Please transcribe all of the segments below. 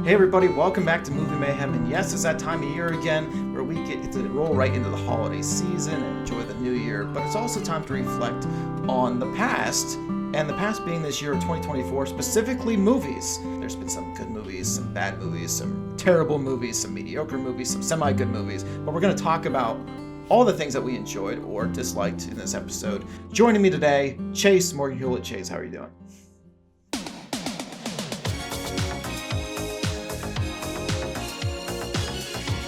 Hey everybody, welcome back to Movie Mayhem, and yes, it's that time of year again where we get to roll right into the holiday season and enjoy the new year, but it's also time to reflect on the past, and the past being this year of 2024, specifically movies. There's been some good movies, some bad movies, some terrible movies, some mediocre movies, some semi-good movies, but we're going to talk about all the things that we enjoyed or disliked in this episode. Joining me today, Chase, Morgan Hulett. Chase, how are you doing?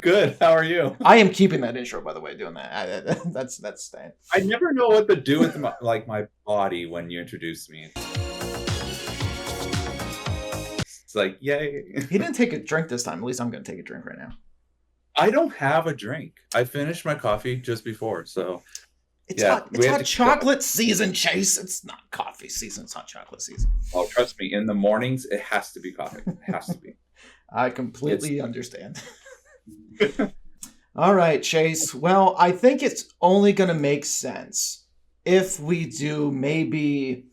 Good. How are you? I am keeping that intro, by the way, doing that. That's staying. I never know what to do with my body when you introduce me. It's like, yay. He didn't take a drink this time. At least I'm going to take a drink right now. I don't have a drink. I finished my coffee just before, so it's hot chocolate season, Chase. It's not coffee season. It's hot chocolate season. Oh, trust me. In the mornings, it has to be coffee. It has to be. I completely understand. All right, Chase. Well, I think it's only going to make sense if we do maybe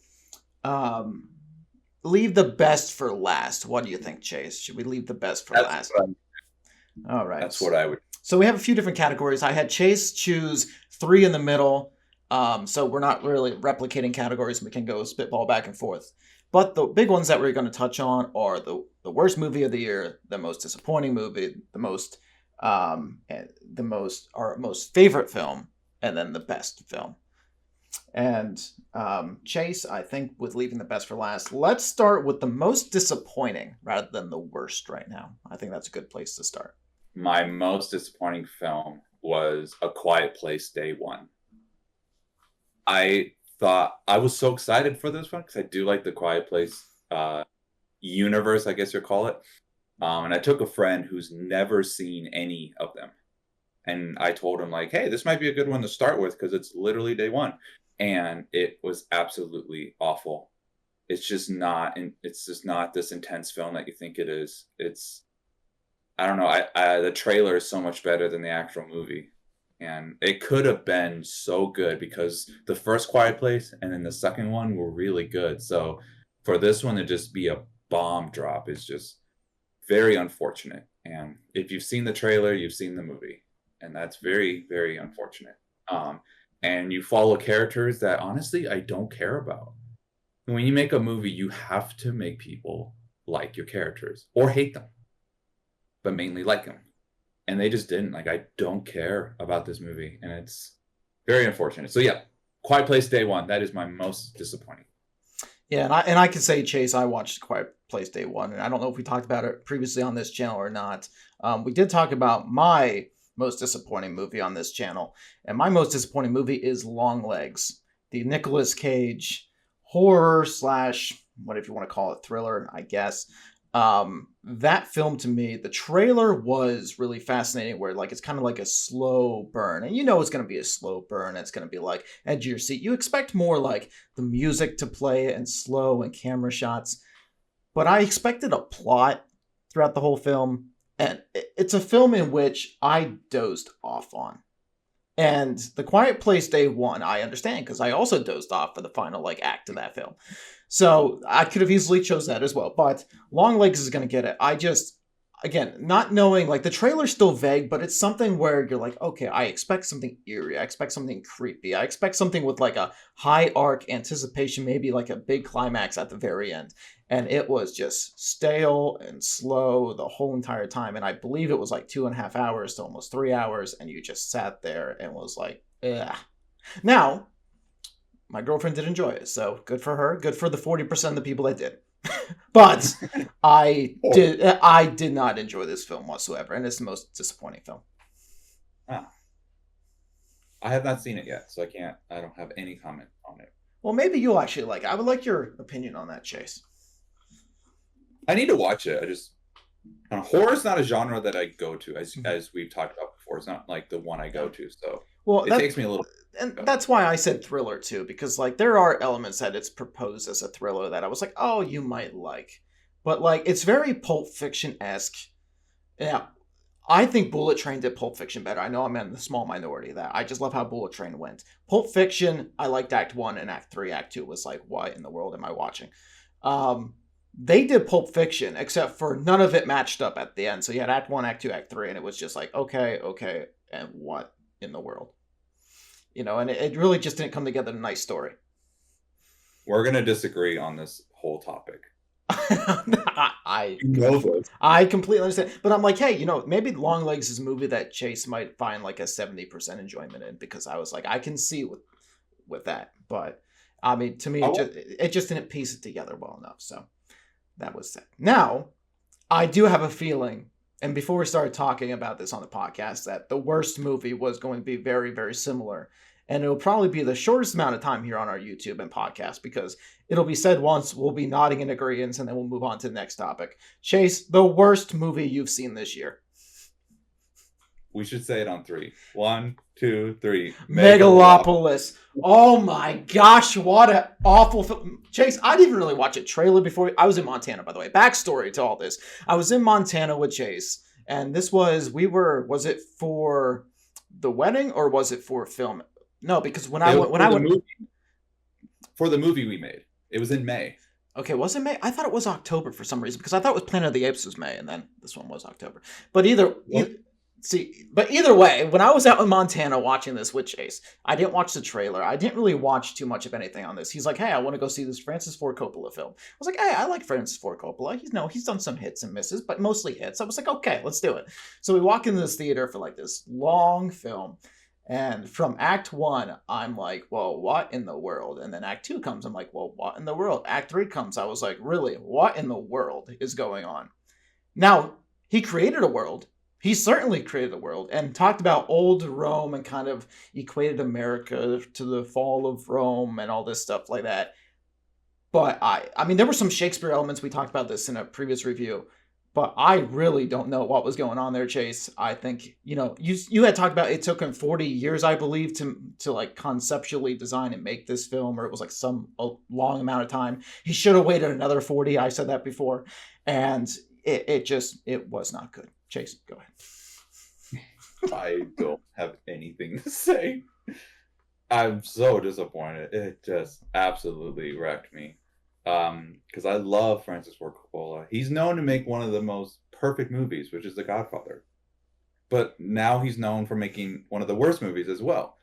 leave the best for last. What do you think, Chase? Should we leave the best for last? All right. That's what I would. So we have a few different categories. I had Chase choose 3 in the middle. So we're not really replicating categories. We can go spitball back and forth. But the big ones that we're going to touch on are the worst movie of the year, the most disappointing movie, our most favorite film, and then the best film. And Chase, I think with leaving the best for last, let's start with the most disappointing rather than the worst right now. I think that's a good place to start. My most disappointing film was A Quiet Place Day One. I thought I was so excited for this one because I do like the Quiet Place universe, I guess you'll call it. And I took a friend who's never seen any of them. And I told him, like, hey, this might be a good one to start with because it's literally day one. And it was absolutely awful. It's just not this intense film that you think it is. I don't know. The trailer is so much better than the actual movie. And it could have been so good because the first Quiet Place and then the second one were really good. So for this one to just be a bomb drop is just very unfortunate. And if you've seen the trailer, you've seen the movie. And that's very, very unfortunate. And you follow characters that honestly I don't care about. When you make a movie, you have to make people like your characters or hate them, but mainly like them. And they just didn't. Like, I don't care about this movie, and it's very unfortunate. So yeah, Quiet Place Day One, that is my most disappointing. Yeah, and I can say, Chase, I watched Quiet Place Day One, and I don't know if we talked about it previously on this channel or not. We did talk about my most disappointing movie on this channel, and my most disappointing movie is Longlegs, the Nicolas Cage horror / whatever you want to call it, thriller, I guess. That film, to me, the trailer was really fascinating, where like it's kind of like a slow burn, and you know it's going to be a slow burn. It's going to be like edge of your seat. You expect more like the music to play and slow and camera shots, but I expected a plot throughout the whole film, and it's a film in which I dozed off on. And The Quiet Place Day One, I understand, because I also dozed off for the final act of that film. So I could have easily chose that as well. But Longlegs is going to get it. I just, again, not knowing, the trailer's still vague, but it's something where you're like, okay, I expect something eerie. I expect something creepy. I expect something with a high arc anticipation, maybe a big climax at the very end. And it was just stale and slow the whole entire time. And I believe it was 2.5 hours to almost 3 hours. And you just sat there and was like, ugh. Now, my girlfriend did enjoy it. So good for her. Good for the 40% of the people that did. But I did not enjoy this film whatsoever. And it's the most disappointing film. Ah. I have not seen it yet. So I don't have any comment on it. Well, maybe you'll actually like it. I would like your opinion on that, Chase. I need to watch it. Horror is not a genre that I go to, as we've talked about before. It's not the one I go to, so it takes me a little. And that's why I said thriller too, because there are elements that it's proposed as a thriller that I was like, oh, you might like, but it's very Pulp Fiction-esque. Yeah, I think Bullet Train did Pulp Fiction better. I know I'm in the small minority of that. I just love how Bullet Train went. Pulp Fiction, I liked Act 1, and Act 3, Act 2 was what in the world am I watching? They did Pulp Fiction, except for none of it matched up at the end. So you had Act 1, Act 2, Act 3, and it was just like, okay, and what in the world? And it really just didn't come together in a nice story. We're gonna disagree on this whole topic. I You know this. I completely understand. But I'm like, hey, maybe Longlegs is a movie that Chase might find like a 70% enjoyment in, because I was like, I can see with that. But I mean, to me, it just didn't piece it together well enough. So that was that. Now, I do have a feeling, and before we started talking about this on the podcast, that the worst movie was going to be very, very similar. And it'll probably be the shortest amount of time here on our YouTube and podcast, because it'll be said once, we'll be nodding in agreement, and then we'll move on to the next topic. Chase, the worst movie you've seen this year. We should say it on 3. 1, 2, 3. Megalopolis. Oh my gosh, what an awful film. Chase, I didn't even really watch a trailer before. I was in Montana, by the way. Backstory to all this. I was in Montana with Chase, and this was it for the wedding or was it for film? No, because for the movie we made, it was in May. Okay, was it May? I thought it was October for some reason, because I thought it was Planet of the Apes was May, and then this one was October. But either way, when I was out in Montana watching this with Chase, I didn't watch the trailer. I didn't really watch too much of anything on this. He's like, "Hey, I want to go see this Francis Ford Coppola film." I was like, "Hey, I like Francis Ford Coppola. He's done some hits and misses, but mostly hits." I was like, "Okay, let's do it." So we walk into this theater for like this long film. And from Act 1, I'm like, well, what in the world? And then Act 2 comes, I'm like, well, what in the world? Act 3 comes, I was like, really, what in the world is going on? Now, he created a world. He certainly created a world and talked about old Rome and kind of equated America to the fall of Rome and all this stuff like that. But I mean, there were some Shakespeare elements. We talked about this in a previous review. But I really don't know what was going on there, Chase. I think, you had talked about it took him 40 years, I believe, to like conceptually design and make this film, or it was like a long amount of time. He should have waited another 40. I said that before. And it was not good. Chase, go ahead. I don't have anything to say. I'm so disappointed. It just absolutely wrecked me. Because I love Francis Ford Coppola. He's known to make one of the most perfect movies, which is The Godfather. But now he's known for making one of the worst movies as well.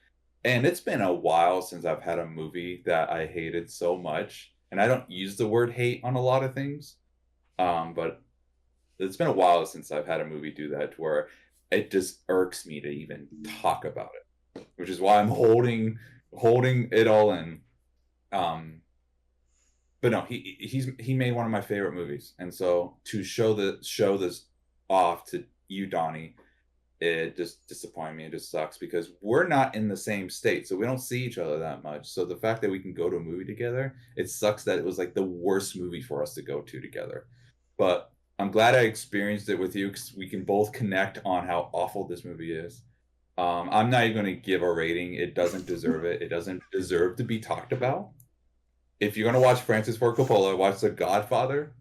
And it's been a while since I've had a movie that I hated so much. And I don't use the word hate on a lot of things. But it's been a while since I've had a movie do that, to where it just irks me to even talk about it. Which is why I'm holding it all in. But no, he made one of my favorite movies, and so to show this off to you, Donnie, it just disappointed me. It just sucks, because we're not in the same state, so we don't see each other that much. So the fact that we can go to a movie together, it sucks that it was like the worst movie for us to go to together. But I'm glad I experienced it with you, because we can both connect on how awful this movie is. I'm not even going to give a rating. It doesn't deserve it. It doesn't deserve to be talked about. If you're going to watch Francis Ford Coppola, watch The Godfather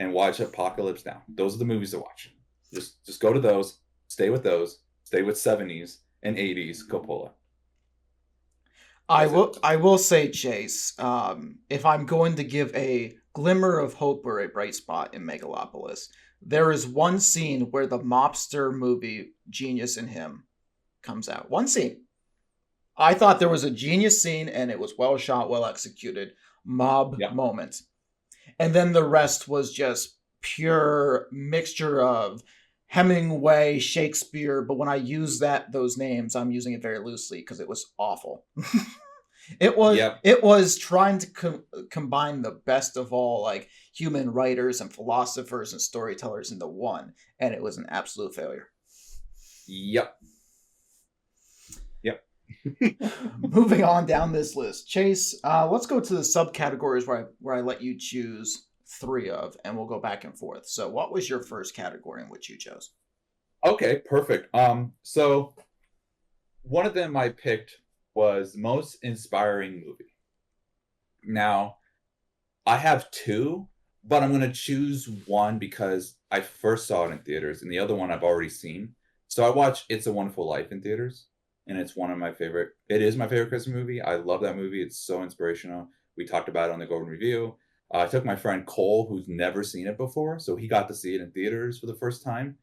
and watch Apocalypse Now. Those are the movies to watch. Just go to those. Stay with those. Stay with 70s and 80s Coppola. I will say, Chase, if I'm going to give a glimmer of hope or a bright spot in Megalopolis, there is one scene where the mobster movie Genius in Him comes out. One scene. I thought there was a genius scene, and it was well shot, well executed, mob moment. And then the rest was just pure mixture of Hemingway, Shakespeare. But when I use those names, I'm using it very loosely, because it was awful. It was trying to combine the best of all, like, human writers and philosophers and storytellers into one, and it was an absolute failure. Yep. Moving on down this list, Chase, let's go to the subcategories where I let you choose 3 of, and we'll go back and forth. So what was your first category in which you chose? Okay, perfect. So one of them I picked was most inspiring movie. Now, I have 2, but I'm going to choose one because I first saw it in theaters, and the other one I've already seen. So I watched It's a Wonderful Life in theaters. And it's one of my favorite. It is my favorite Christmas movie. I love that movie. It's so inspirational. We talked about it on the Golden Review. I took my friend Cole, who's never seen it before, so he got to see it in theaters for the first time,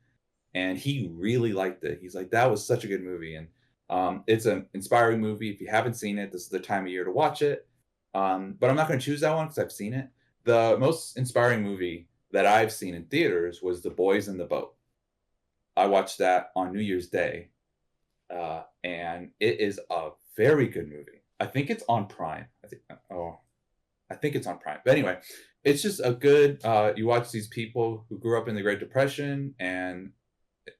and he really liked it. He's like, "That was such a good movie," and it's an inspiring movie. If you haven't seen it, this is the time of year to watch it. But I'm not going to choose that one because I've seen it. The most inspiring movie that I've seen in theaters was The Boys in the Boat. I watched that on New Year's Day, and it is a very good movie. I think it's on Prime. I think it's on Prime. But anyway, it's just a good. You watch these people who grew up in the Great Depression, and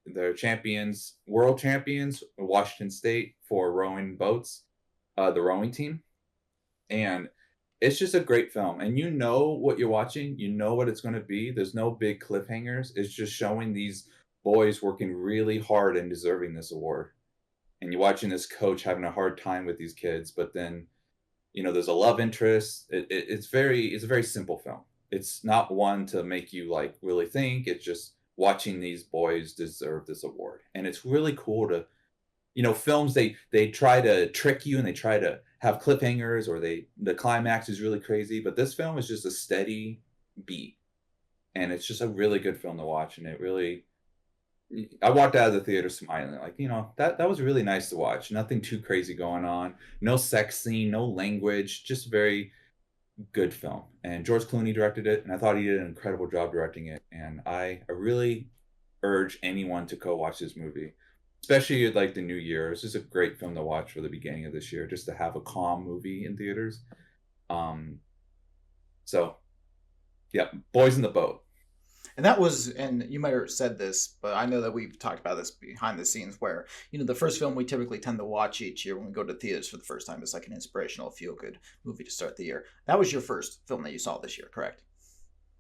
they're champions, world champions, Washington State for rowing boats, the rowing team, and it's just a great film. And you know what you're watching. You know what it's going to be. There's no big cliffhangers. It's just showing these boys working really hard and deserving this award. And you're watching this coach having a hard time with these kids, but then there's a love interest. It's a very simple film. It's not one to make you like really think. It's just watching these boys deserve this award, and it's really cool to films, they try to trick you and they try to have cliffhangers, or the climax is really crazy, but this film is just a steady beat, and it's just a really good film to watch. And I walked out of the theater smiling, like, that was really nice to watch. Nothing too crazy going on, no sex scene, no language, just very good film. And George Clooney directed it, and I thought he did an incredible job directing it. And I really urge anyone to go watch this movie, especially at like the new year. It's just a great film to watch for the beginning of this year, just to have a calm movie in theaters. So yeah, Boys in the Boat. And that was, and you might have said this, but I know that we've talked about this behind the scenes where, the first film we typically tend to watch each year when we go to theaters for the first time is like an inspirational, feel good movie to start the year. That was your first film that you saw this year, correct?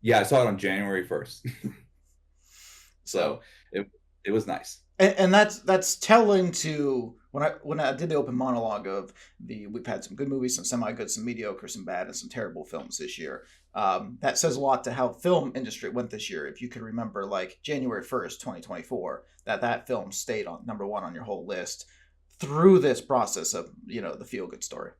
Yeah, I saw it on January 1st. So it was nice. And that's telling to when I did the open monologue of we've had some good movies, some semi good, some mediocre, some bad, and some terrible films this year. That says a lot to how film industry went this year. If you could remember, like January 1st, 2024, that film stayed on number one on your whole list through this process of the feel good story,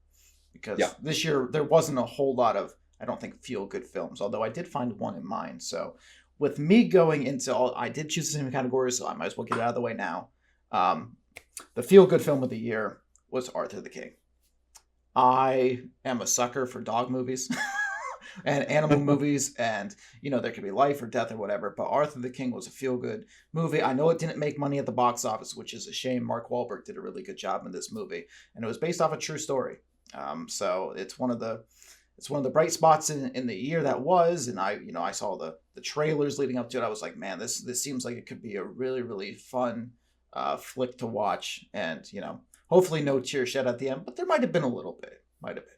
because this year there wasn't a whole lot of, I don't think, feel good films. Although I did find one in mind. So with me going into I did choose the same categories, so I might as well get it out of the way now. The feel-good film of the year was Arthur the King. I am a sucker for dog movies and animal movies, and there could be life or death or whatever, but Arthur the King was a feel-good movie. I know it didn't make money at the box office, which is a shame. Mark Wahlberg did a really good job in this movie, and it was based off a true story. So it's one of the bright spots in the year that was. And I saw the trailers leading up to it. I was like, man, this seems like it could be a really, really fun flick to watch. And hopefully no tears shed at the end, but there might have been a little bit. Might have been.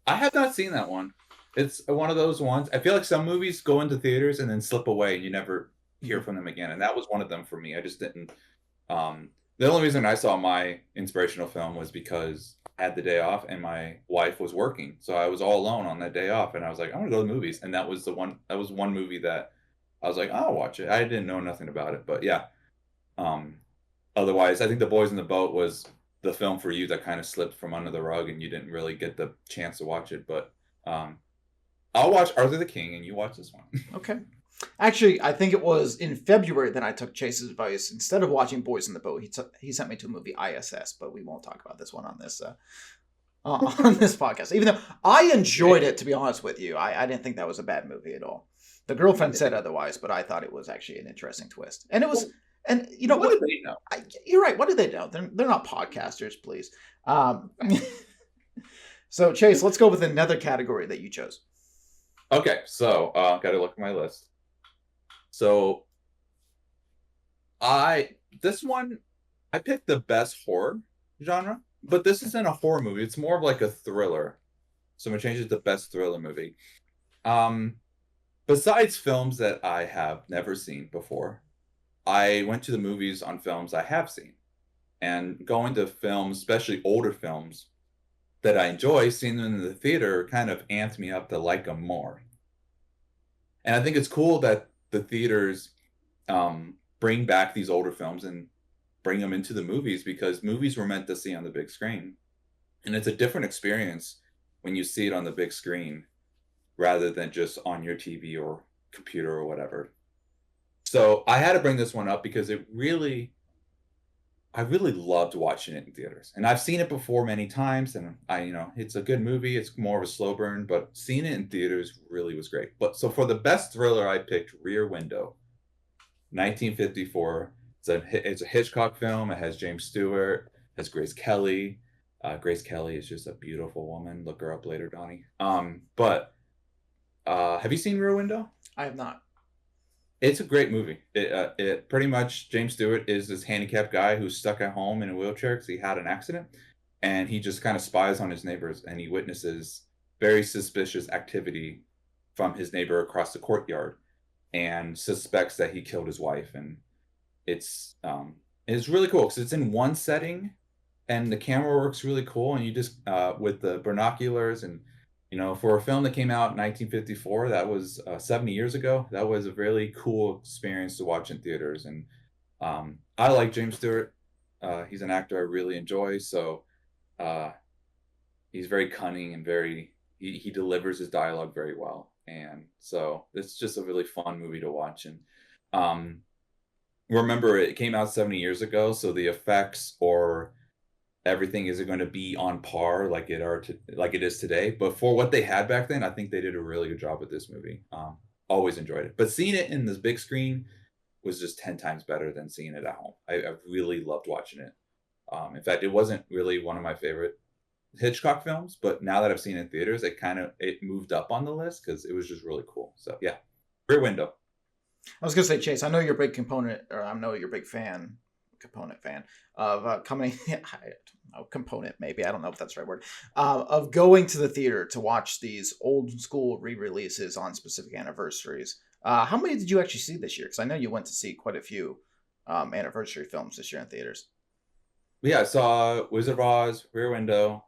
I have not seen that one. It's one of those ones. I feel like some movies go into theaters and then slip away, and you never hear from them again. And that was one of them for me. I just didn't. The only reason I saw my inspirational film was because I had the day off and my wife was working, so I was all alone on that day off, and I was like, I want to go to the movies. And that was one movie that I was like, I'll watch it. I didn't know nothing about it, but yeah. Otherwise, I think The Boys in the Boat was the film for you that kind of slipped from under the rug, and you didn't really get the chance to watch it. But I'll watch Arthur the King, and you watch this one. Okay. Actually, I think it was in February that I took Chase's advice. Instead of watching Boys in the Boat, he sent me to a movie, ISS, but we won't talk about this one on this on this podcast. Even though I enjoyed it, to be honest with you, I didn't think that was a bad movie at all. The girlfriend said otherwise, but I thought it was actually an interesting twist. And it was, and what do they know? You're right. What do they know? They're not podcasters, please. So Chase, let's go with another category that you chose. Okay, so got to look at my list. So this one, I picked the best horror genre, but this isn't a horror movie. It's more of like a thriller. So I'm gonna change it to best thriller movie. Besides films that I have never seen before, I went to the movies on films I have seen. And going to films, especially older films that I enjoy, seeing them in the theater kind of amped me up to like them more. And I think it's cool that the theaters bring back these older films and bring them into the movies, because movies were meant to see on the big screen. And it's a different experience when you see it on the big screen rather than just on your TV or computer or whatever. So I had to bring this one up because I really loved watching it in theaters. And I've seen it before many times, and it's a good movie. It's more of a slow burn, but seeing it in theaters really was great. But so for the best thriller, I picked Rear Window, 1954. It's a Hitchcock film. It has James Stewart, has Grace Kelly. Grace Kelly is just a beautiful woman. Look her up later, Donnie. But have you seen Rear Window? I have not. It's a great movie. It pretty much James Stewart is this handicapped guy who's stuck at home in a wheelchair because he had an accident, and he just kind of spies on his neighbors, and he witnesses very suspicious activity from his neighbor across the courtyard, and suspects that he killed his wife. And it's really cool because it's in one setting, and the camera works really cool, and you just with the binoculars. And for a film that came out in 1954, that was 70 years ago, that was a really cool experience to watch in theaters. And I like James Stewart. He's an actor I really enjoy. So he's very cunning and he delivers his dialogue very well. And so it's just a really fun movie to watch. And remember, it came out 70 years ago, so the effects or everything isn't going to be on par like it is today. But for what they had back then, I think they did a really good job with this movie. Always enjoyed it. But seeing it in this big screen was just 10 times better than seeing it at home. I really loved watching it. In fact, it wasn't really one of my favorite Hitchcock films, but now that I've seen it in theaters, it moved up on the list because it was just really cool. So yeah, Rear Window. I was gonna say, Chase, I know you're a big component, or I know you're a big component fan of coming. I don't know, component maybe, I don't know if that's the right word, of going to the theater to watch these old school re-releases on specific anniversaries. How many did you actually see this year? Because I know you went to see quite a few anniversary films this year in theaters. Yeah, I saw Wizard of Oz, Rear Window.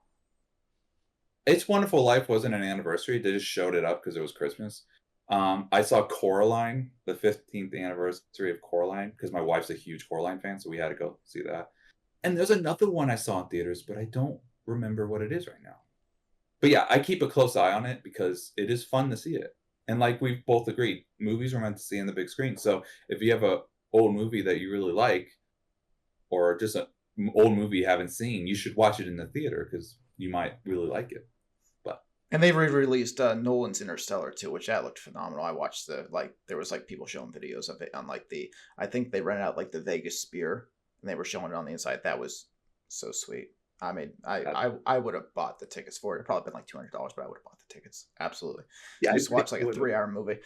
It's Wonderful Life wasn't an anniversary. They just showed it up because it was Christmas. I saw Coraline, the 15th anniversary of Coraline, because my wife's a huge Coraline fan, so we had to go see that. And there's another one I saw in theaters, but I don't remember what it is right now. But yeah, I keep a close eye on it because it is fun to see it. And like we've both agreed, movies are meant to see in the big screen. So if you have a old movie that you really like, or just an old movie you haven't seen, you should watch it in the theater because you might really like it. And they re-released Nolan's Interstellar too, which that looked phenomenal. I watched there was like people showing videos of it on like I think they rented out like the Vegas Spear, and they were showing it on the inside. That was so sweet. I mean, I would have bought the tickets for it. It'd probably been like $200, but I would have bought the tickets. Absolutely. Yeah, Just watch like a 3-hour movie.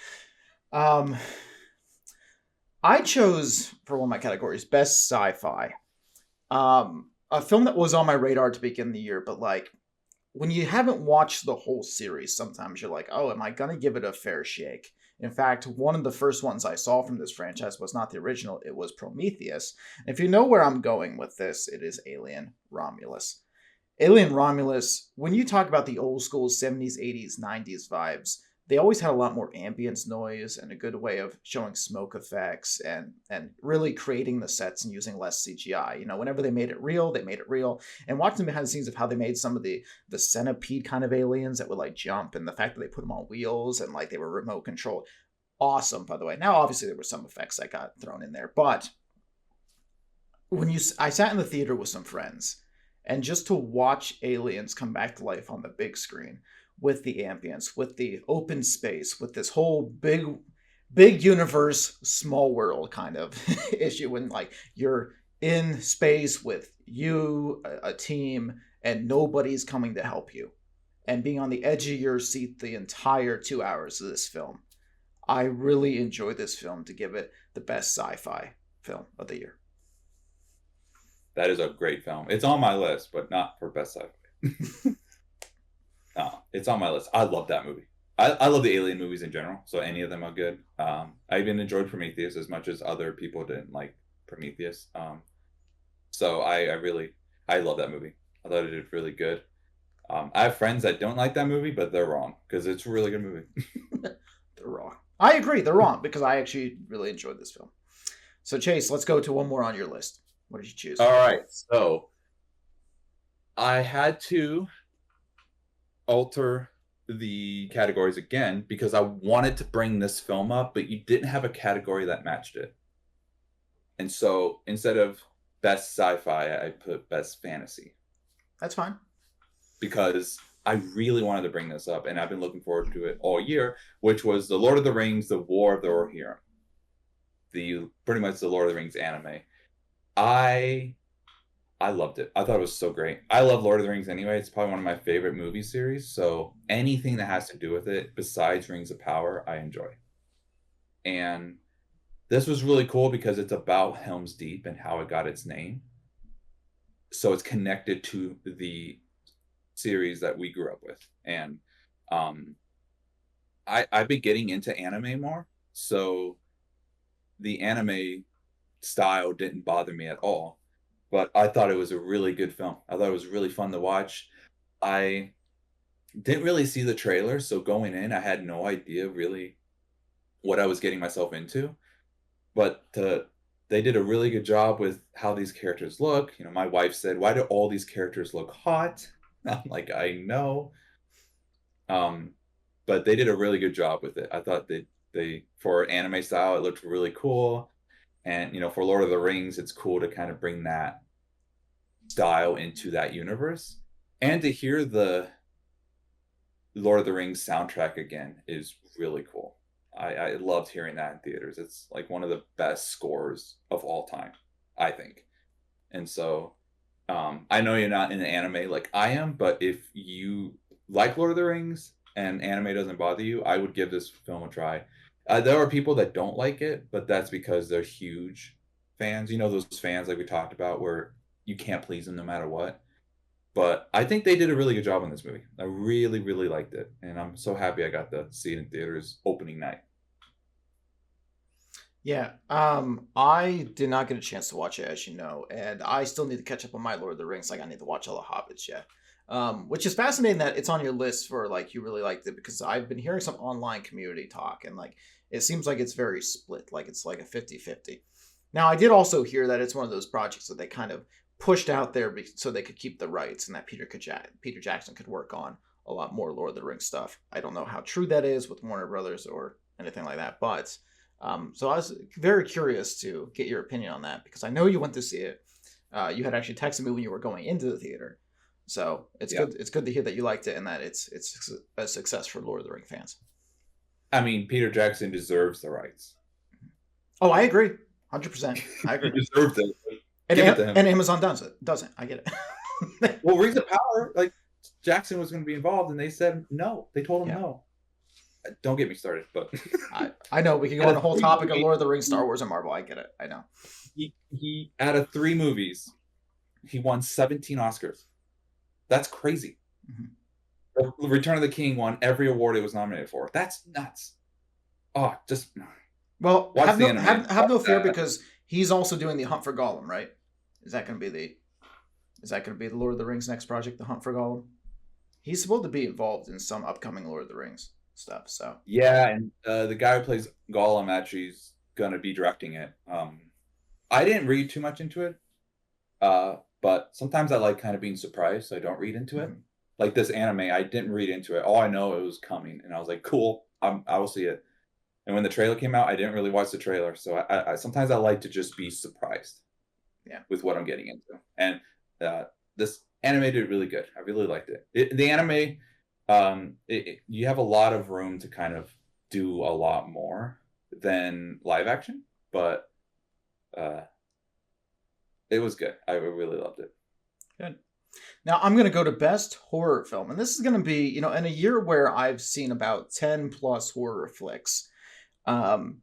I chose for one of my categories best sci-fi. A film that was on my radar to begin the year, but like when you haven't watched the whole series, sometimes you're like, oh, am I going to give it a fair shake? In fact, one of the first ones I saw from this franchise was not the original, it was Prometheus. And if you know where I'm going with this, it is Alien Romulus. Alien Romulus, when you talk about the old school 70s, 80s, 90s vibes, they always had a lot more ambience noise and a good way of showing smoke effects and really creating the sets and using less CGI. You know, whenever they made it real, they made it real. And watching behind the scenes of how they made some of the centipede kind of aliens that would like jump, and the fact that they put them on wheels and like they were remote controlled. Awesome, by the way. Now, obviously, there were some effects that got thrown in there, but I sat in the theater with some friends, and just to watch aliens come back to life on the big screen with the ambience, with the open space, with this whole big universe, small world kind of issue, when like you're in space with a team, and nobody's coming to help you, and being on the edge of your seat the entire 2 hours of this film. I really enjoyed this film to give it the best sci-fi film of the year. That is a great film. It's on my list, but not for best sci-fi. No, it's on my list. I love that movie. I love the alien movies in general, so any of them are good. I even enjoyed Prometheus as much as other people didn't like Prometheus. So I love that movie. I thought it did really good. I have friends that don't like that movie, but they're wrong because it's a really good movie. They're wrong. I agree, they're wrong because I actually really enjoyed this film. So Chase, let's go to one more on your list. What did you choose? All right, so I had to alter the categories again because I wanted to bring this film up, but you didn't have a category that matched it. And so instead of best sci-fi, I put best fantasy That's fine. because I really wanted to bring this up, and I've been looking forward to it all year, which was the Lord of the Rings, the War of the Rohirrim, the pretty much the Lord of the Rings anime. I I loved it. I thought it was so great. I love Lord of the Rings anyway. It's probably one of my favorite movie series. So anything that has to do with it besides Rings of Power, I enjoy. And this was really cool because it's about Helm's Deep and how it got its name. So it's connected to the series that we grew up with. And um, I've been getting into anime more. So the anime style didn't bother me at all. But I thought it was a really good film. I thought it was really fun to watch. I didn't really see the trailer, so going in, I had no idea really what I was getting myself into. But they did a really good job with how these characters look. You know, my wife said, "Why do all these characters look hot?" I'm like, "I know." Um, but they did a really good job with it. I thought they for anime style, it looked really cool. And you know, for Lord of the Rings, it's cool to kind of bring that style into that universe. And to hear the Lord of the Rings soundtrack again is really cool. I loved hearing that in theaters. It's like one of the best scores of all time, I think. And so I know you're not in anime like I am, but if you like Lord of the Rings and anime doesn't bother you, I would give this film a try. There are people that don't like it, but that's because they're huge fans. You know, those fans like we talked about where you can't please them no matter what. But I think they did a really good job on this movie. I really, really liked it. And I'm so happy I got to see it in theaters opening night. Yeah, I did not get a chance to watch it, as you know, and I still need to catch up on my Lord of the Rings. Like, I need to watch all the Hobbits yet. Which is fascinating that it's on your list for like you really liked it because I've been hearing some online community talk and like it seems like it's very split, like it's like a 50-50. Now, I did also hear that it's one of those projects that they kind of pushed out there so they could keep the rights and that Peter Jackson could work on a lot more Lord of the Rings stuff. I don't know how true that is with Warner Brothers or anything like that, but so I was very curious to get your opinion on that because I know you went to see it. You had actually texted me when you were going into the theater, so it's Yeah. good. It's good to hear that you liked it and that it's a success for Lord of the Ring fans. I mean, Peter Jackson deserves the rights. Oh, I agree, 100%. I He agree. deserves it. And Give it to him. and Amazon does it. Doesn't I get it? Well, Rings of Power, like Jackson was going to be involved, and they said no. They told him Yeah. no. Don't get me started, but I know we can go on a whole topic of Lord of the Rings, Star Wars, and Marvel. I get it. I know. he out of 3 movies, he won 17 Oscars. That's crazy. Mm-hmm. Return of the King won every award it was nominated for. That's nuts. Oh, just Well, watch have the no anime. have no Watch fear that. because he's also doing the Hunt for Gollum, right? Is that going to be the Lord of the Rings next project, the Hunt for Gollum? He's supposed to be involved in some upcoming Lord of the Rings stuff. So Yeah, and the guy who plays Gollum actually is gonna be directing it. I didn't read too much into it, but sometimes I like kind of being surprised, so I don't read into it. mhm. Like this anime, I didn't read into it. All I know it was coming, and I was like, "Cool, I will see it." And when the trailer came out, I didn't really watch the trailer, so I sometimes I like to just be surprised Yeah, with what I'm getting into. And this anime did really good. I really liked it. The anime, you have a lot of room to kind of do a lot more than live action, but uh, it was good. I really loved it. good. Now I'm going to go to best horror film, and this is going to be in a year where I've seen about 10 plus horror flicks.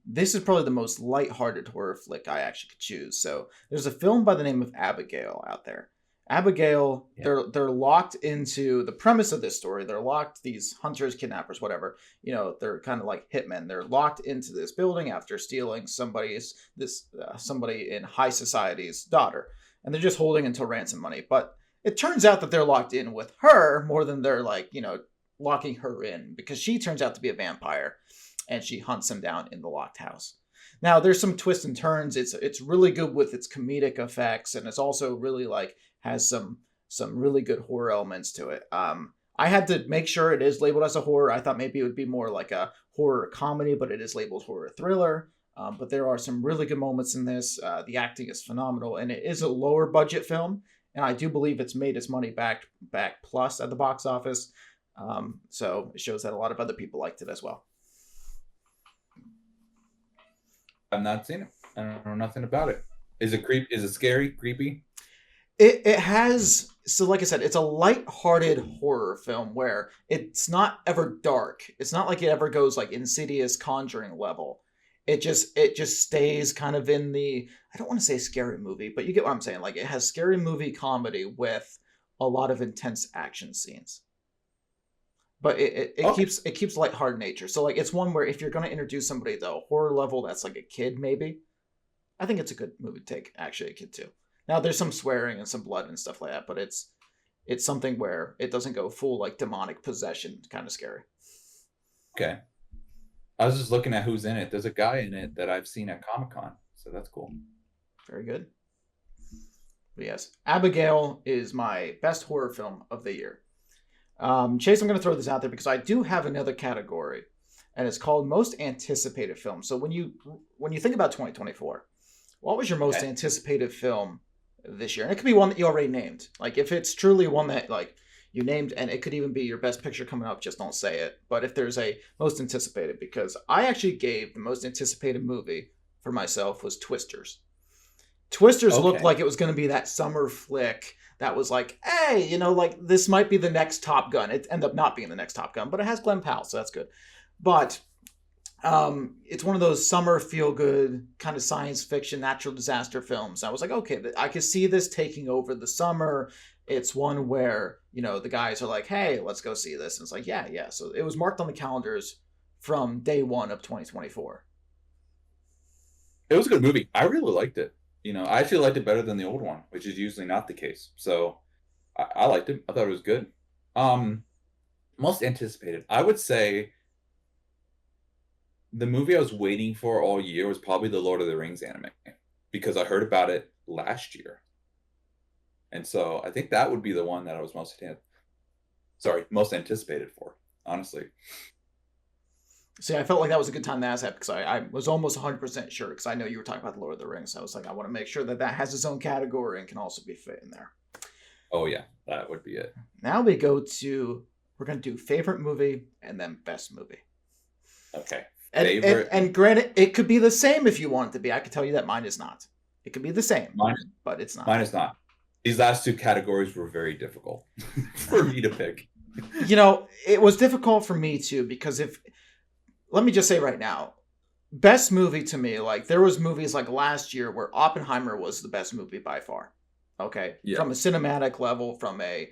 This is probably the most lighthearted horror flick I actually could choose. So there's a film by the name of Abigail out there. Abigail, Yeah. they're locked into the premise of this story. They're locked, these hunters, kidnappers, whatever. They're kind of like hitmen. They're locked into this building after stealing somebody in high society's daughter, and they're just holding until ransom money. But it turns out that they're locked in with her more than they're locking her in because she turns out to be a vampire and she hunts him down in the locked house. Now, there's some twists and turns. It's really good with its comedic effects, and it's also really has some really good horror elements to it. I had to make sure it is labeled as a horror. I thought maybe it would be more like a horror comedy, but it is labeled horror thriller. But there are some really good moments in this. The acting is phenomenal, and it is a lower budget film. And I do believe it's made its money back plus at the box office. So it shows that a lot of other people liked it as well. I've not seen it. I don't know nothing about it. Is it Is it scary? Creepy? It has, so like I said, it's a light-hearted horror film where it's not ever dark. It's not like it ever goes like Insidious, Conjuring level. It just stays kind of in the, I don't want to say scary movie, but you get what I'm saying. Like, it has scary movie comedy with a lot of intense action scenes. But it keeps lighthearted nature. So like, it's one where if you're going to introduce somebody to a horror level that's like a kid, maybe, I think it's a good movie to take actually a kid too. Now there's some swearing and some blood and stuff like that, but it's something where it doesn't go full like demonic possession kind of scary. Okay. I was just looking at who's in it. There's a guy in it that I've seen at Comic-Con, so that's cool. Very good. But yes, Abigail is my best horror film of the year. Chase, I'm going to throw this out there because I do have another category, and it's called most anticipated film. So when you think about 2024, what was your most anticipated film this year? And it could be one that you already named. Like, if it's truly one that like you named, and it could even be your best picture coming up, just don't say it. But if there's a most anticipated, because I actually gave the most anticipated movie for myself was Twisters. Twisters looked like it was going to be that summer flick that was like, hey, like this might be the next Top Gun. It ended up not being the next Top Gun, but it has Glenn Powell, so that's good. But it's one of those summer feel-good kind of science fiction, natural disaster films. I was like, okay, I could see this taking over the summer. It's one where, the guys are like, hey, let's go see this. And it's like, yeah. So it was marked on the calendars from day one of 2024. It was a good movie. I really liked it. I actually liked it better than the old one, which is usually not the case. So I liked it. I thought it was good. Most anticipated, I would say the movie I was waiting for all year was probably the Lord of the Rings anime, because I heard about it last year. And so I think that would be the one that I was most anticipated for, honestly. See, I felt like that was a good time to ask that because I was almost 100% sure, because I know you were talking about the Lord of the Rings. I was like, I want to make sure that has its own category and can also be fit in there. Oh, yeah, that would be it. Now we're going to do favorite movie and then best movie. Okay. And granted, it could be the same if you want it to be. I can tell you that mine is not. It could be the same, but it's not. Mine is not. These last two categories were very difficult for me to pick. It was difficult for me too, because let me just say right now, best movie to me, like there was movies like last year where Oppenheimer was the best movie by far. Okay. Yeah. From a cinematic level, from a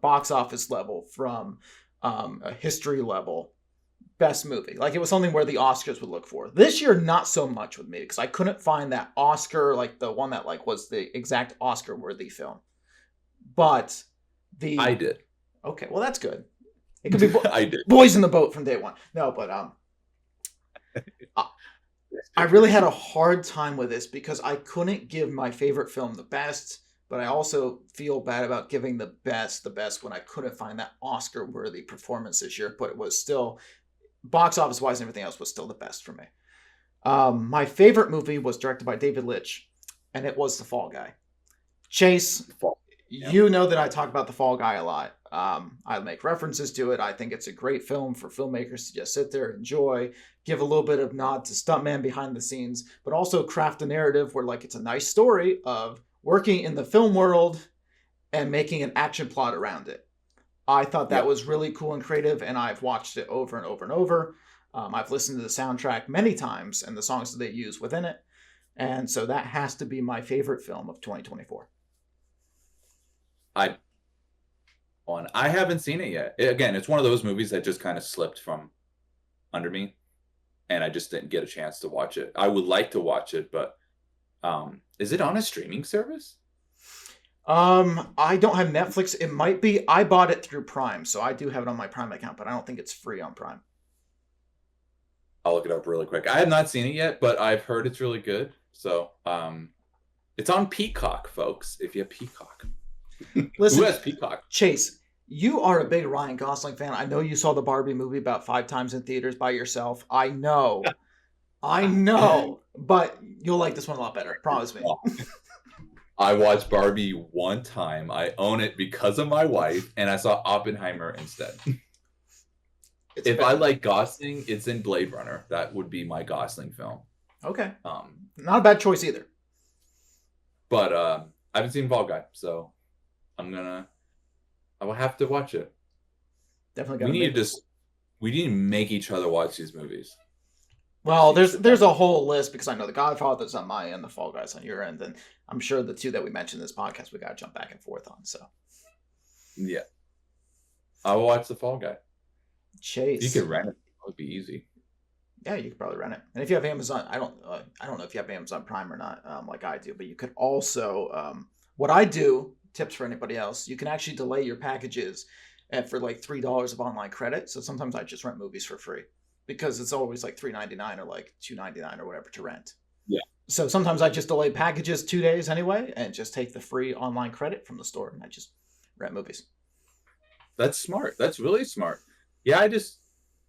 box office level, from a history level, best movie. Like, it was something where the Oscars would look for. This year, not so much with me, because I couldn't find that Oscar, like the one that like was the exact Oscar worthy film. But I did. Okay, well that's good. It could be I did. Boys in the Boat from day one. No, but I really had a hard time with this because I couldn't give my favorite film the best, but I also feel bad about giving the best when I couldn't find that Oscar-worthy performance this year, but it was still, box office-wise and everything else, was still the best for me. My favorite movie was directed by David Leitch, and it was The Fall Guy. Chase, you know that I talk about The Fall Guy a lot. I make references to it. I think it's a great film for filmmakers to just sit there, enjoy, give a little bit of nod to stuntman behind the scenes, but also craft a narrative where like it's a nice story of working in the film world and making an action plot around it. I thought that was really cool and creative, and I've watched it over and over and over. I've listened to the soundtrack many times and the songs that they use within it. And so that has to be my favorite film of 2024. I haven't seen it yet. Again, it's one of those movies that just kind of slipped from under me, and I just didn't get a chance to watch it. I would like to watch it, but is it on a streaming service? I don't have Netflix. It might be. I bought it through Prime, so I do have it on my Prime account, but I don't think it's free on Prime. I'll look it up really quick. I have not seen it yet, but I've heard it's really good. So, it's on Peacock, folks, if you have Peacock. Listen, who has Peacock? Chase, You are a big Ryan Gosling fan. I know you saw the Barbie movie about 5 times in theaters by yourself. I know, but you'll like this one a lot better. Promise me. I watched Barbie one time. I own it because of my wife, and I saw Oppenheimer instead. If I like Gosling, it's in Blade Runner. That would be my Gosling film. Okay. Not a bad choice either. But I haven't seen Fall Guy, so I will have to watch it. Definitely we need to make each other watch these movies. Well, there's a whole list because I know The Godfather's on my end, The Fall Guys on your end, and I'm sure the two that we mentioned in this podcast we got to jump back and forth on. So yeah, I will watch The Fall Guy. Chase, you could rent it. It would be easy. Yeah, you could probably rent it, and if you have Amazon, I don't know if you have Amazon Prime or not, like I do, but you could also what I do. Tips for anybody else: you can actually delay your packages for like $3 of online credit. So sometimes I just rent movies for free because it's always like $3.99 or like $2.99 or whatever to rent. Yeah. So sometimes I just delay packages 2 days anyway, and just take the free online credit from the store, and I just rent movies. That's smart. That's really smart. Yeah, I just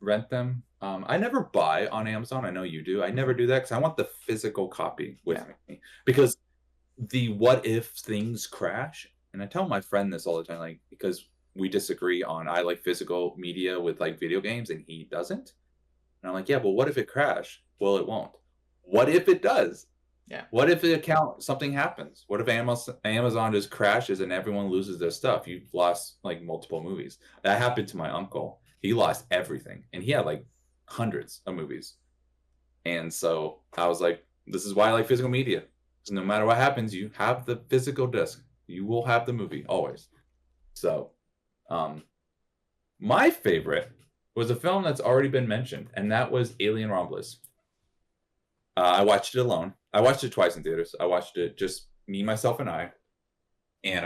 rent them. I never buy on Amazon. I know you do. I never do that because I want the physical copy with me. Because the what if things crash, and I tell my friend this all the time, like because we disagree on I like physical media with like video games and he doesn't. And I'm like, yeah, but what if it crashed? Well, it won't. What if it does? Yeah. What if something happens? What if Amazon just crashes and everyone loses their stuff? You've lost like multiple movies. That happened to my uncle. He lost everything, and he had like hundreds of movies. And so I was like, this is why I like physical media. So no matter what happens, you have the physical disc. You will have the movie always. So, my favorite was a film that's already been mentioned, and that was Alien Romulus. I watched it alone. I watched it twice in theaters. I watched it just me, myself, and I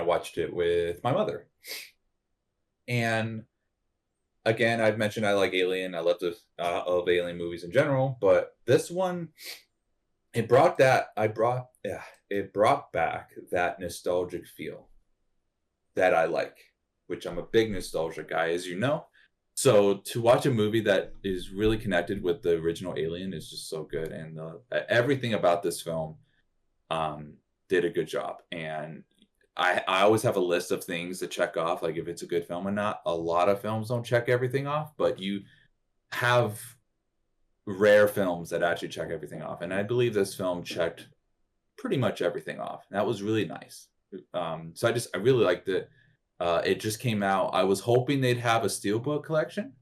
watched it with my mother. And again, I've mentioned I like Alien. I love Alien movies in general, but this one, it brought back that nostalgic feel that I like, which I'm a big nostalgia guy, as you know. So to watch a movie that is really connected with the original Alien is just so good, and everything about this film did a good job. And I always have a list of things to check off, like if it's a good film or not. A lot of films don't check everything off, but you have rare films that actually check everything off. And I believe this film checked pretty much everything off. That was really nice. So I really liked it. It just came out. I was hoping they'd have a steelbook collection,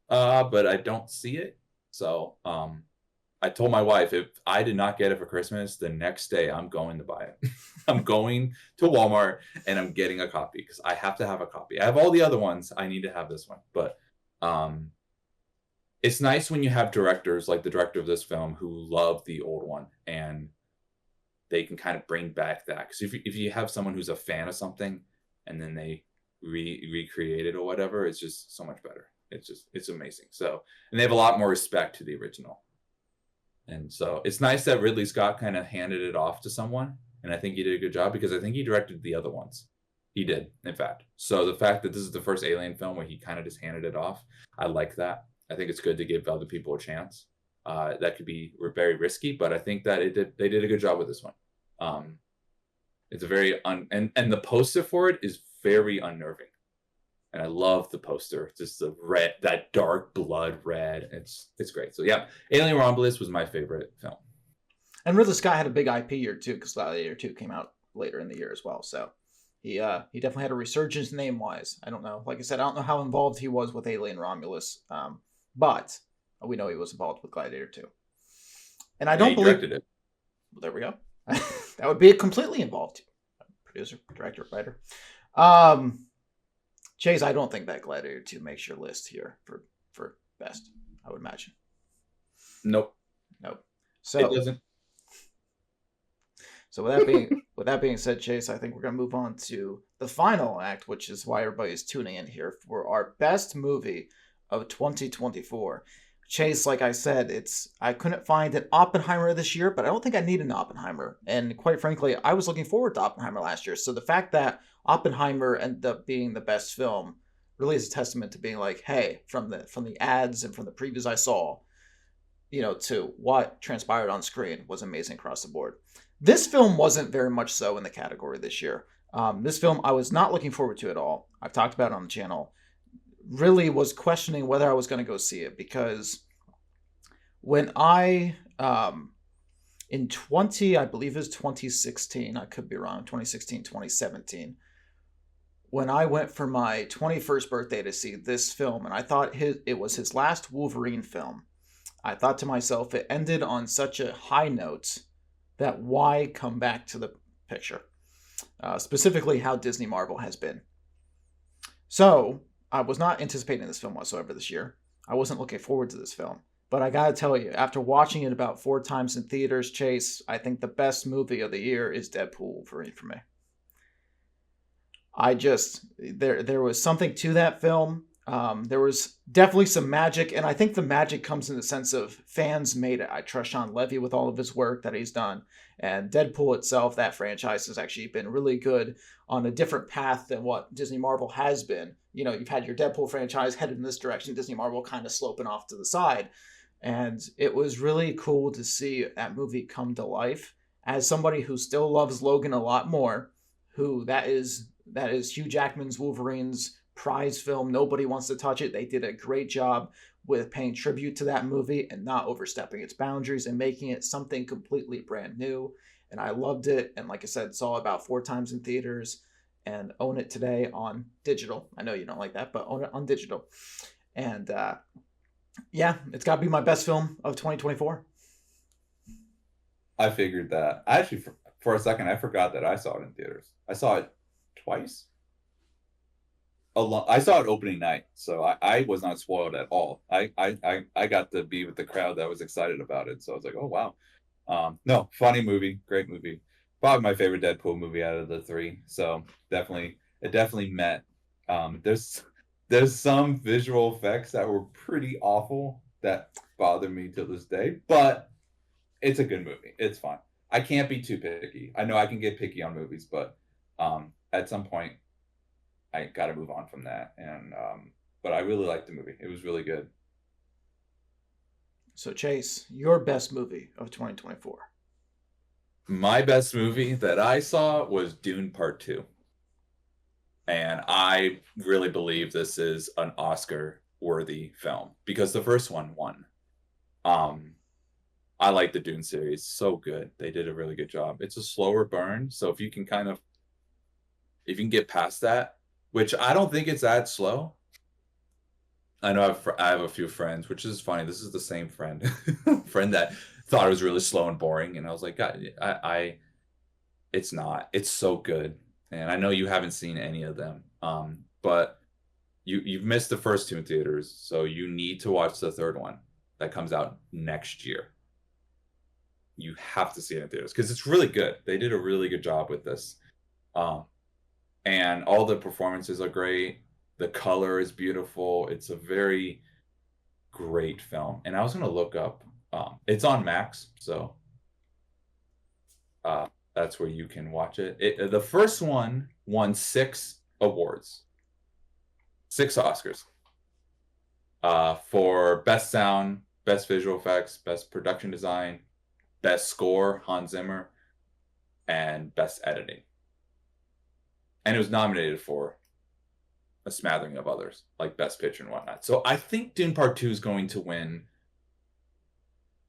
but I don't see it. So I told my wife, if I did not get it for Christmas, the next day I'm going to buy it. I'm going to Walmart and I'm getting a copy because I have to have a copy. I have all the other ones. I need to have this one. But it's nice when you have directors like the director of this film who love the old one and they can kind of bring back that. Because if you have someone who's a fan of something and then they recreate it or whatever, it's just so much better. It's amazing. So, and they have a lot more respect to the original. And so it's nice that Ridley Scott kind of handed it off to someone. And I think he did a good job because I think he directed the other ones. He did, in fact. So the fact that this is the first Alien film where he kind of just handed it off, I like that. I think it's good to give other people a chance. That could be very risky, but I think that they did a good job with this one. It's a very and the poster for it is very unnerving. And I love the poster. Just the red, that dark blood red. It's great. So yeah, Alien Romulus was my favorite film. And Ridley Scott had a big IP year too, because Gladiator 2 came out later in the year as well. So he definitely had a resurgence name wise. I don't know. Like I said, I don't know how involved he was with Alien Romulus, but we know he was involved with Gladiator 2. And I don't believe directed it. Well, there we go. That would be completely involved. Producer, director, writer. Chase, I don't think that Gladiator 2 makes your list here for best, I would imagine. Nope. So it doesn't. So with that being said, Chase, I think we're gonna move on to the final act, which is why everybody's tuning in here for our best movie of 2024. Chase, like I said, I couldn't find an Oppenheimer this year, but I don't think I need an Oppenheimer. And quite frankly, I was looking forward to Oppenheimer last year. So the fact that Oppenheimer ended up being the best film really is a testament to being like, hey, from the ads and from the previews I saw, to what transpired on screen was amazing across the board. This film wasn't very much so in the category this year. This film I was not looking forward to at all. I've talked about it on the channel. Really was questioning whether I was going to go see it because when I in 20, I believe it was 2016, I could be wrong, 2016, 2017, when I went for my 21st birthday to see this film, and I thought it was his last Wolverine film. I thought to myself, it ended on such a high note that why come back to the picture? Specifically, how Disney Marvel has been. So, I was not anticipating this film whatsoever this year. I wasn't looking forward to this film. But I gotta tell you, after watching it about 4 times in theaters, Chase, I think the best movie of the year is Deadpool Wolverine for me. There was something to that film. There was definitely some magic, and I think the magic comes in the sense of fans made it. I trust Sean Levy with all of his work that he's done, and Deadpool itself, that franchise has actually been really good on a different path than what Disney Marvel has been. You've had your Deadpool franchise headed in this direction, Disney Marvel kind of sloping off to the side, and it was really cool to see that movie come to life. As somebody who still loves Logan a lot more, who that is Hugh Jackman's Wolverine's prize film. Nobody wants to touch it. They did a great job with paying tribute to that movie and not overstepping its boundaries and making it something completely brand new. And I loved it. And like I said, saw it about 4 times in theaters and own it today on digital. I know you don't like that, but own it on digital. And yeah, it's got to be my best film of 2024. I figured that. I actually, for a second, I forgot that I saw it in theaters. I saw it twice. I saw it opening night, so I was not spoiled at all. I got to be with the crowd that was excited about it, so I was like, oh wow. No, funny movie, great movie. Probably my favorite Deadpool movie out of the three. So it definitely met. There's some visual effects that were pretty awful that bother me to this day, but it's a good movie. It's fun. I can't be too picky. I know I can get picky on movies, but at some point I got to move on from that. And but I really liked the movie. It was really good. So Chase, your best movie of 2024. My best movie that I saw was Dune Part 2. And I really believe this is an Oscar worthy film because the first one won. I like the Dune series. So good. They did a really good job. It's a slower burn. So if you can get past that, which I don't think it's that slow. I know I have a few friends, which is funny. This is the same friend that thought it was really slow and boring. And I was like, God, it's not. It's so good. And I know you haven't seen any of them, but you've missed the first two in theaters, so you need to watch the third one that comes out next year. You have to see it in theaters because it's really good. They did a really good job with this, and all the performances are great. The color is beautiful. It's a very great film. And I was going to look up. It's on Max, so that's where you can watch it. The first one won 6 awards, 6 Oscars, for best sound, best visual effects, best production design, best score, Hans Zimmer, and best editing. And it was nominated for a smattering of others, like best picture and whatnot. So I think Dune Part 2 is going to win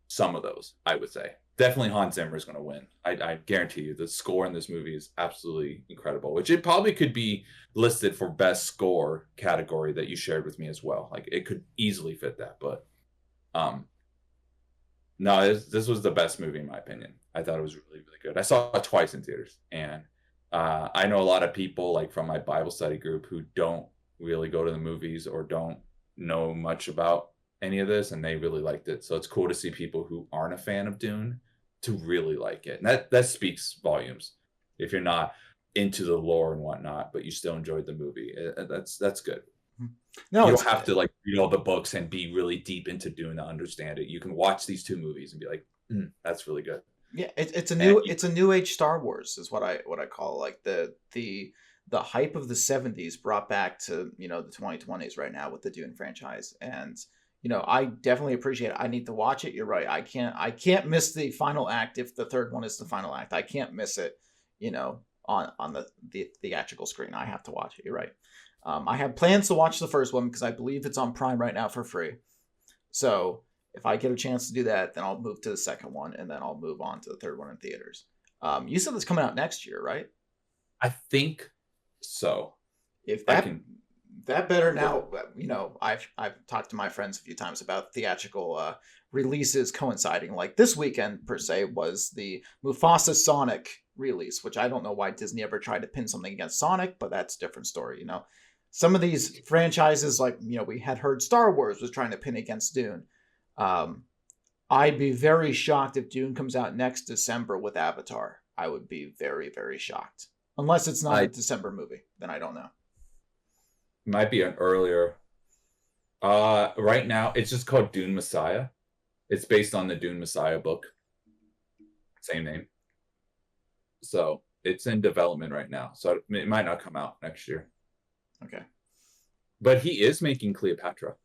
some of those, I would say. Definitely Hans Zimmer is going to win. I guarantee you the score in this movie is absolutely incredible, which it probably could be listed for best score category that you shared with me as well. Like it could easily fit that, but no, this was the best movie in my opinion. I thought it was really, really good. I saw it twice in theaters, and I know a lot of people like from my Bible study group who don't really go to the movies or don't know much about any of this, and they really liked it. So it's cool to see people who aren't a fan of Dune to really like it, and that speaks volumes. If you're not into the lore and whatnot, but you still enjoyed the movie, that's good. No, you don't have to like read all the books and be really deep into Dune to understand it. You can watch these 2 movies and be like, that's really good. Yeah, it's a new age Star Wars is what I call like the the hype of the 70s brought back to, the 2020s right now with the Dune franchise. And, I definitely appreciate it. I need to watch it. You're right. I can't miss the final act if the third one is the final act. I can't miss it, on the theatrical screen. I have to watch it. You're right. I have plans to watch the first one because I believe it's on Prime right now for free. So if I get a chance to do that, then I'll move to the second one, and then I'll move on to the third one in theaters. You said it's coming out next year, right? I think so. If I that can. that better now, I've talked to my friends a few times about theatrical releases coinciding. Like this weekend per se was the Mufasa Sonic release, which I don't know why Disney ever tried to pin something against Sonic, but that's a different story. Some of these franchises, like we had heard Star Wars was trying to pin against Dune. I'd be very shocked if Dune comes out next December with Avatar. I would be very, very shocked. Unless it's not a December movie, then I don't know. Might be an earlier. Right now, it's just called Dune Messiah. It's based on the Dune Messiah book. Same name. So it's in development right now. So it might not come out next year. Okay. But he is making Cleopatra.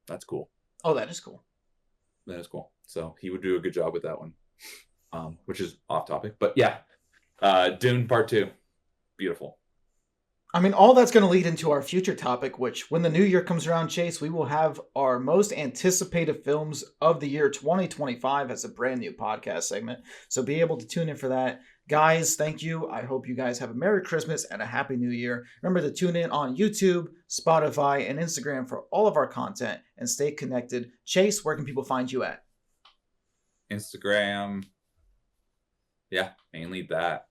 That's cool. Oh, that is cool. That is cool. So he would do a good job with that one. Which is off topic. But yeah. Dune Part 2. Beautiful. I mean, all that's going to lead into our future topic, which when the new year comes around, Chase, we will have our most anticipated films of the year 2025 as a brand new podcast segment. So be able to tune in for that. Guys, thank you. I hope you guys have a Merry Christmas and a Happy New Year. Remember to tune in on YouTube, Spotify, and Instagram for all of our content and stay connected. Chase, where can people find you at? Instagram. Yeah, mainly that.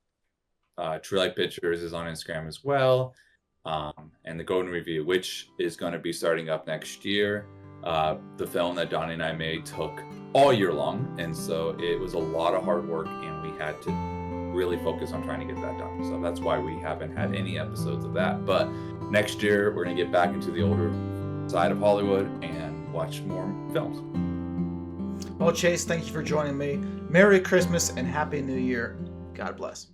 True Light Pictures is on Instagram as well. And the Golden Review, which is going to be starting up next year. The film that Donnie and I made took all year long. And so it was a lot of hard work, and we had to really focus on trying to get that done. So that's why we haven't had any episodes of that. But next year, we're going to get back into the older side of Hollywood and watch more films. Well, Chase, thank you for joining me. Merry Christmas and Happy New Year. God bless.